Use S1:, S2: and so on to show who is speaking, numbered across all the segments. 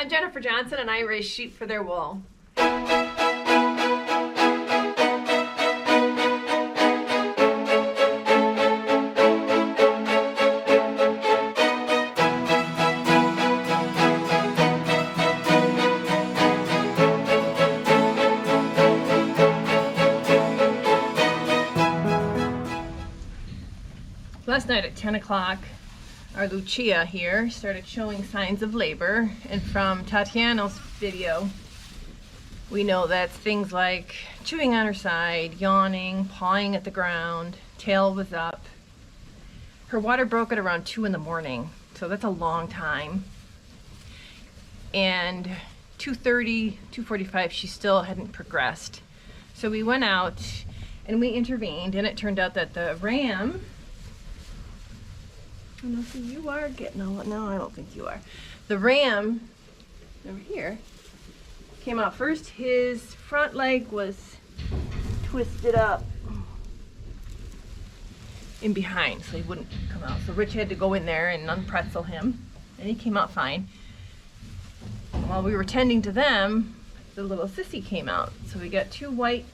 S1: I'm Jennifer Johnson and I raise sheep for their wool. Last night at 10 o'clock, our Lucia here started showing signs of labor, and from Tatiana's video, we know that's things like chewing on her side, yawning, pawing at the ground, tail was up. Her water broke at around 2 in the morning, so that's a long time. And 2:30, 2:45, she still hadn't progressed. So we went out and we intervened, and it turned out that the ram, I don't know who you are. No, I don't think you are. The ram over here came out first. His front leg was twisted up in behind, so he wouldn't come out. So Rich had to go in there and unpretzel him, and he came out fine. While we were tending to them, the little sissy came out. So we got 2 white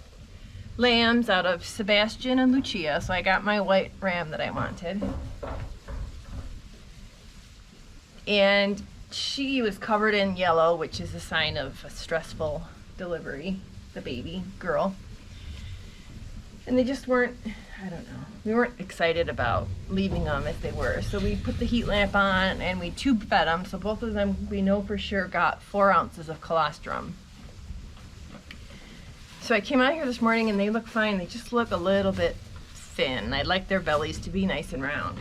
S1: lambs out of Sebastian and Lucia. So I got my white ram that I wanted. And she was covered in yellow, which is a sign of a stressful delivery, the baby girl. And they just weren't, I don't know, we weren't excited about leaving them as they were. So we put the heat lamp on and we tube fed them. So both of them, we know for sure, got 4 ounces of colustrum. So I came out here this morning and they look fine. They just look a little bit thin. I'd like their bellies to be nice and round.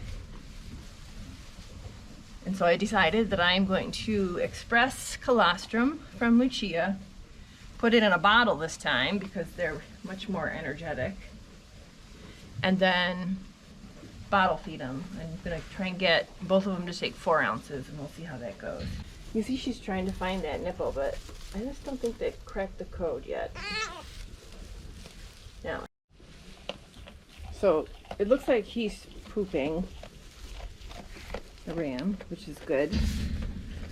S1: And so I decided that I'm going to express colostrum from Lucia, put it in a bottle this time because they're much more energetic, and then bottle feed them. I'm going to try and get both of them to take 4 ounces, and we'll see how that goes. You see she's trying to find that nipple, but I just don't think they've cracked the code yet. Now, so it looks like he's pooping, the ram, which is good,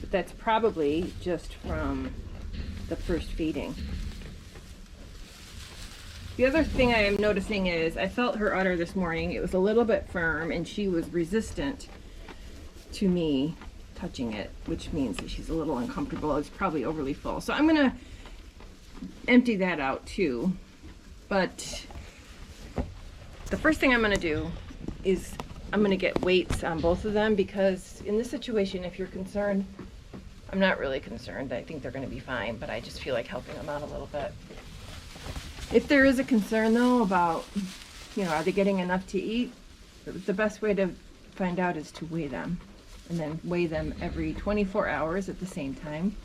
S1: but that's probably just from the first feeding. The other thing I am noticing is I felt her udder this morning. It was a little bit firm and she was resistant to me touching it, which means that she's a little uncomfortable. It's probably overly full. So I'm gonna empty that out too. But the first thing I'm gonna do is I'm going to get weights on both of them, because in this situation, if you're concerned, I'm not really concerned. I think they're going to be fine, but I just feel like helping them out a little bit. If there is a concern though about, are they getting enough to eat? The best way to find out is to weigh them, and then weigh them every 24 hours at the same time.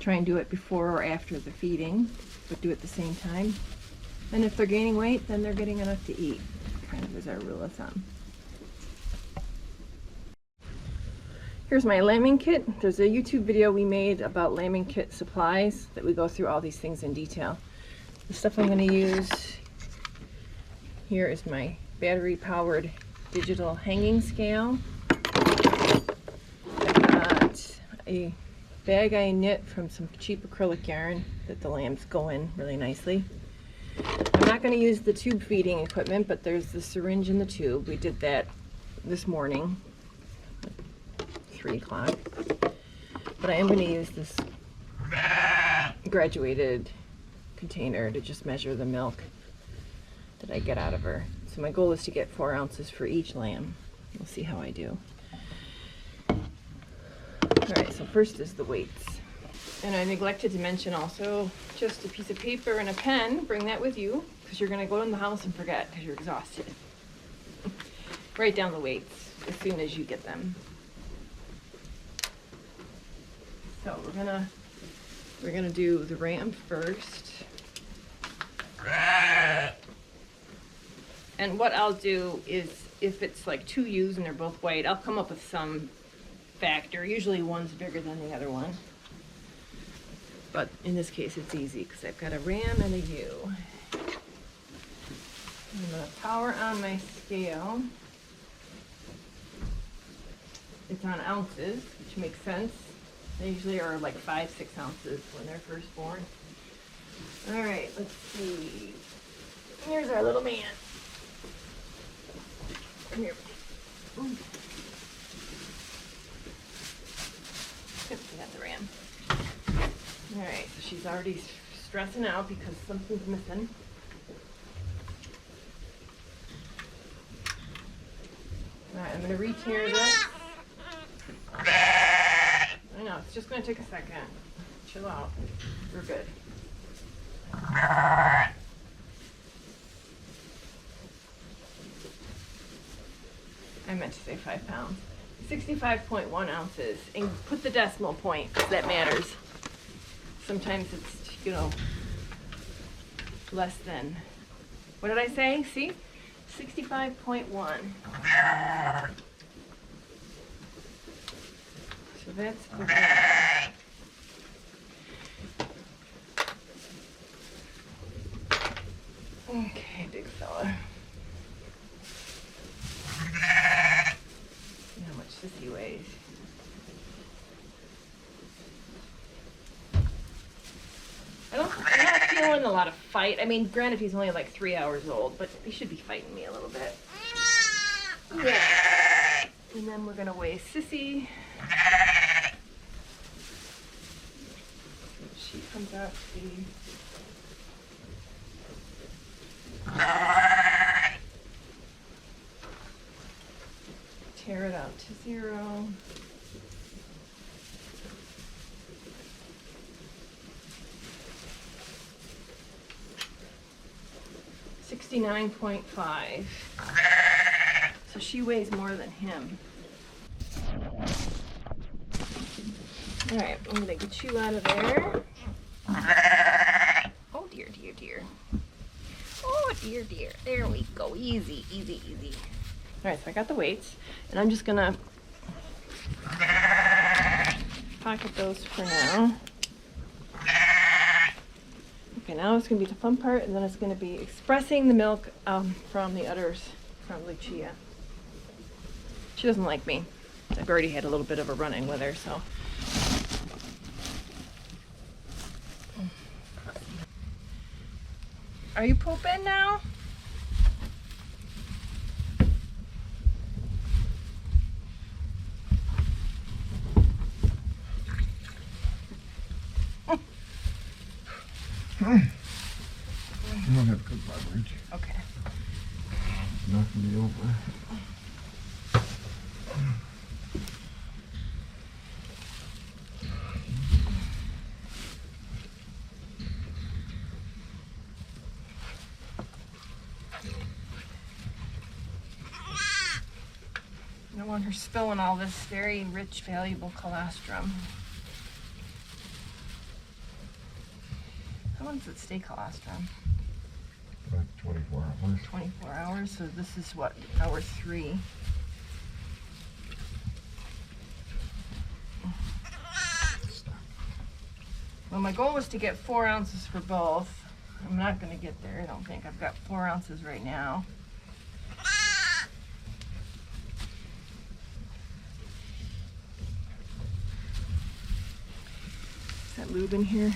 S1: Try and do it before or after the feeding, but do it at the same time. And if they're gaining weight, then they're getting enough to eat, kind of as our rule of thumb. Here's my lambing kit. There's a YouTube video we made about lambing kit supplies that we go through all these things in detail. The stuff I'm going to use here is my battery powered digital hanging scale. I got a bag I knit from some cheap acrylic yarn that the lambs go in really nicely. I'm not going to use the tube feeding equipment, but there's the syringe and the tube. We did that this morning. 3 o'clock, but I am going to use this graduated container to just measure the milk that I get out of her. So my goal is to get 4 ounces for each lamb. We'll see how I do. Alright, so first is the weights. And I neglected to mention also just a piece of paper and a pen. Bring that with you, because you're going to go in the house and forget because you're exhausted. Write down the weights as soon as you get them. So we're gonna do the ram first. And what I'll do is, if it's like 2 ewes and they're both white, I'll come up with some factor. Usually one's bigger than the other one. But in this case it's easy because I've got a ram and a ewe. I'm gonna power on my scale. It's on ounces, which makes sense. They usually are like 5-6 ounces when they're first born. All right, let's see. Here's our little man. Come here. Ooh. Yep, we got the ram. All right, so she's already stressing out because something's missing. All right, I'm gonna re-tear this. I know, it's just gonna take a second. Chill out. We're good. I meant to say 5 pounds. 65.1 ounces. And put the decimal point, 'cause that matters. Sometimes it's, you know, less than. What did I say? See? 65.1. So that's okay. Okay, big fella. See how much Sissy weighs. I'm not feeling a lot of fight. I mean, granted, he's only like 3 hours old, but he should be fighting me a little bit. Yeah. And then we're gonna weigh Sissy. She comes out to be. Tear it out to 0. $69.5. So she weighs more than him. All right, I'm gonna get you out of there. Oh dear, dear, dear. Oh dear, dear. There we go. Easy, easy, easy. All right, so I got the weights, and I'm just gonna pocket those for now. Okay, now it's gonna be the fun part, and then it's gonna be expressing the milk from the udders from Lucia. She doesn't like me. I've already had a little bit of a run-in with her, so. Are you pooping now?
S2: You don't have good leverage.
S1: Okay.
S2: Not gonna be over.
S1: I don't want her spilling all this very rich, valuable colostrum. How long does it stay colostrum?
S2: Like 24 hours.
S1: 24 hours, so this is what, hour 3. Well, my goal was to get 4 ounces for both. I'm not gonna get there, I don't think. I've got 4 ounces right now. Is that lube in here?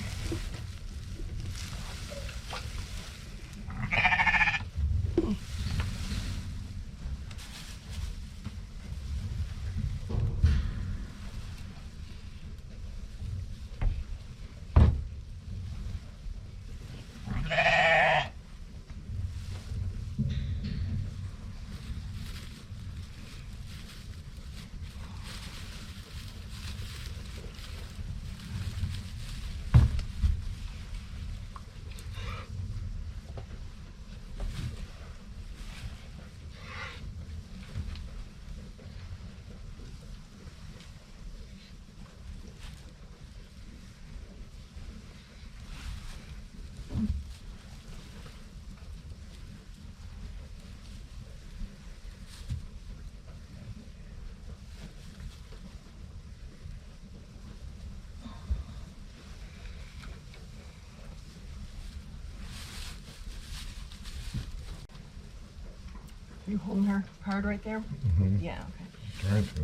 S1: You holding her hard right there?
S2: Mm-hmm.
S1: Yeah, okay.
S2: Trying to.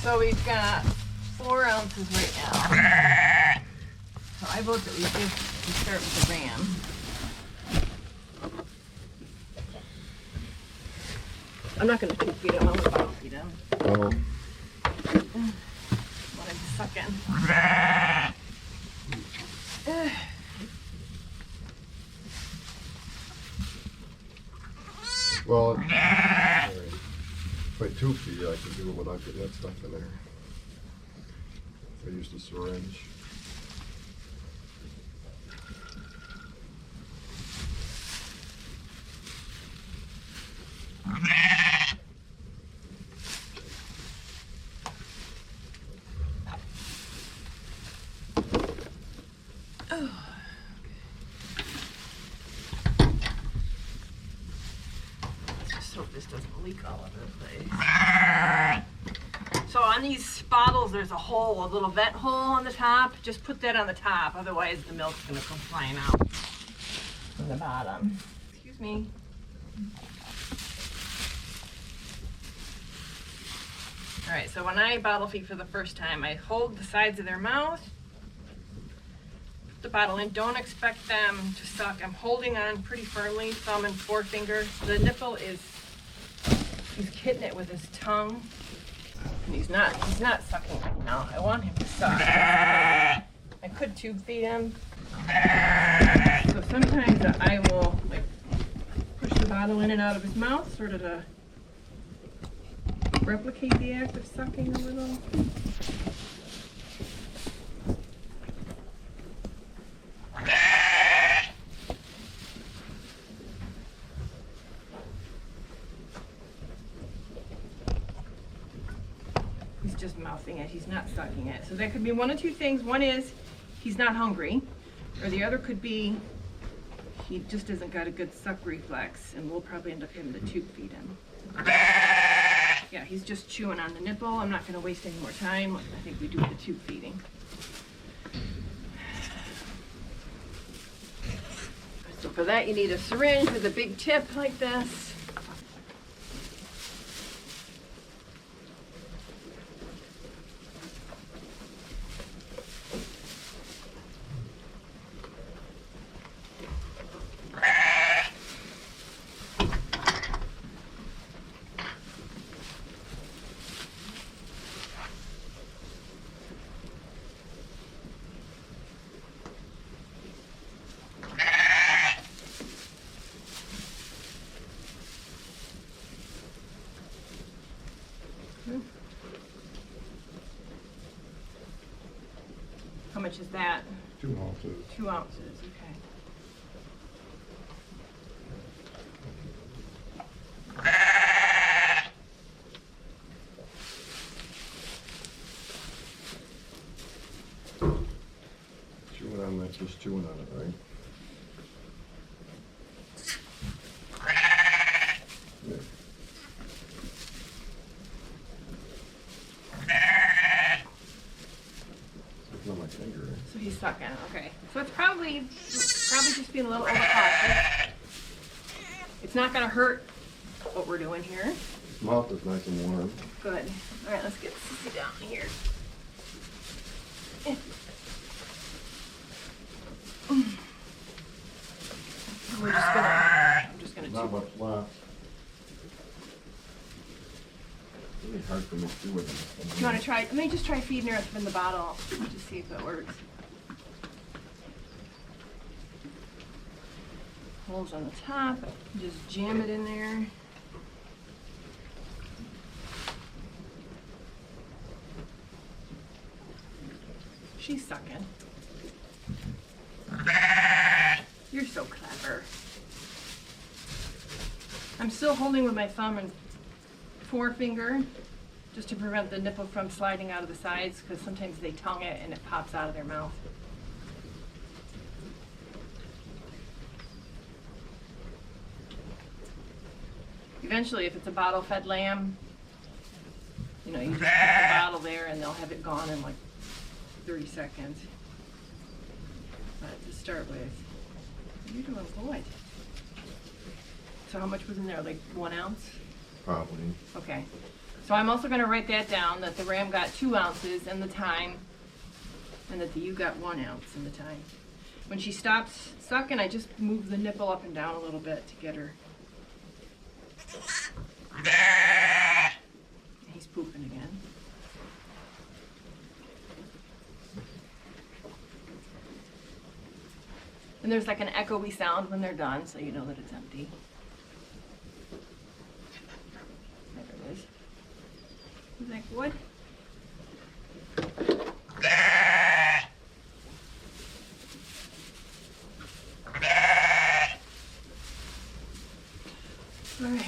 S1: So we've got 4 ounces right now. So I vote that we start with the ram. I'm not going to tube feed him, I'm going to bottle feed him.
S2: Oh.
S1: What I'm sucking.
S2: Well, if I tube feed, I can do it without getting that stuff in there. If I use the syringe.
S1: Hope this doesn't leak all over the place. So on these bottles, there's a hole, a little vent hole on the top. Just put that on the top, otherwise the milk's gonna come flying out from the bottom. Excuse me. All right, so when I bottle feed for the first time, I hold the sides of their mouth, put the bottle in. Don't expect them to suck. I'm holding on pretty firmly, thumb and forefinger. The nipple is, he's hitting it with his tongue. And he's not sucking right now. I want him to suck. I could tube feed him. So sometimes I will like push the bottle in and out of his mouth, sort of to replicate the act of sucking a little. He's just mouthing it, he's not sucking it. So that could be one of two things. One is he's not hungry, or the other could be he just hasn't got a good suck reflex, and we'll probably end up having to tube feed him. Yeah, he's just chewing on the nipple. I'm not going to waste any more time. I think we do the tube feeding. So for that, you need a syringe with a big tip like this. How much is that?
S2: 2 ounces.
S1: 2 ounces, okay.
S2: Chewing on that, just chewing on it, right? Yeah. It's not my finger, right?
S1: So he's sucking, okay. So it's probably just being a little overcautious. It's not gonna hurt what we're doing here.
S2: His mouth is nice and warm.
S1: Good. All right, let's get Sissy down here. We're just gonna, I'm just gonna
S2: Not
S1: tube.
S2: much left. It's really hard for me to do with it.
S1: Do you want to try? Let me just try feeding her up in the bottle to see if it works. Holes on the top. Just jam it in there. She's sucking. You're so clever. I'm still holding with my thumb and forefinger just to prevent the nipple from sliding out of the sides, because sometimes they tongue it and it pops out of their mouth. Eventually, if it's a bottle-fed lamb, you know, you just put the bottle there and they'll have it gone in like 30 seconds. But to start with, you're doing good. So how much was in there? Like 1 ounce?
S2: Probably.
S1: Okay. So I'm also going to write that down, that the ram got 2 ounces in the time, and that the ewe got 1 ounce in the time. When she stops sucking, I just move the nipple up and down a little bit to get her. He's pooping again. And there's like an echoey sound when they're done, so you know that it's empty. There it is. He's like, what? All right.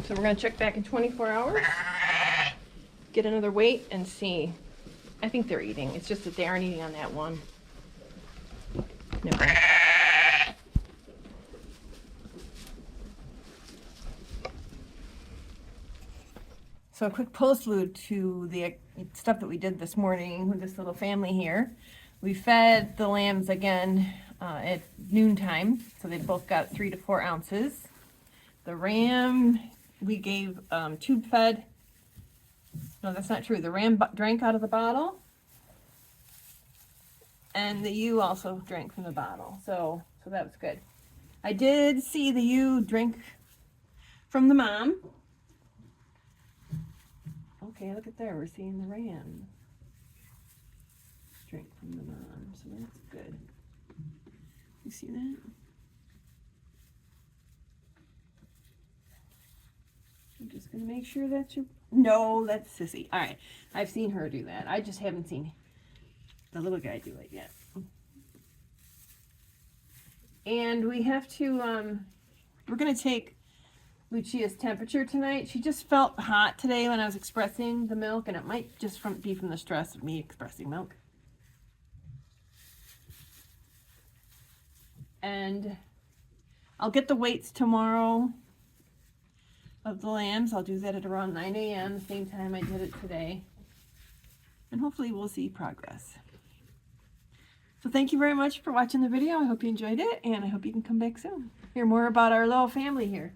S1: So we're going to check back in 24 hours, get another weight, and see. I think they're eating. It's just that they aren't eating on that one. No. So a quick postlude to the stuff that we did this morning with this little family here. We fed the lambs again at noontime, so they both got 3 to 4 ounces. The ram, we gave tube fed. No, that's not true. The ram drank out of the bottle, and the ewe also drank from the bottle. So that was good. I did see the ewe drink from the mom. Okay, look at there. We're seeing the ram drink from the mom, so that's good. You see that? I'm just gonna make sure that's your. No, that's Sissy. All right, I've seen her do that. I just haven't seen the little guy do it yet. And we have to. We're gonna take Lucia's temperature tonight. She just felt hot today when I was expressing the milk, and it might just be from the stress of me expressing milk. And I'll get the weights tomorrow of the lambs. I'll do that at around 9 a.m., the same time I did it today. And hopefully we'll see progress. So thank you very much for watching the video. I hope you enjoyed it, and I hope you can come back soon. Hear more about our little family here.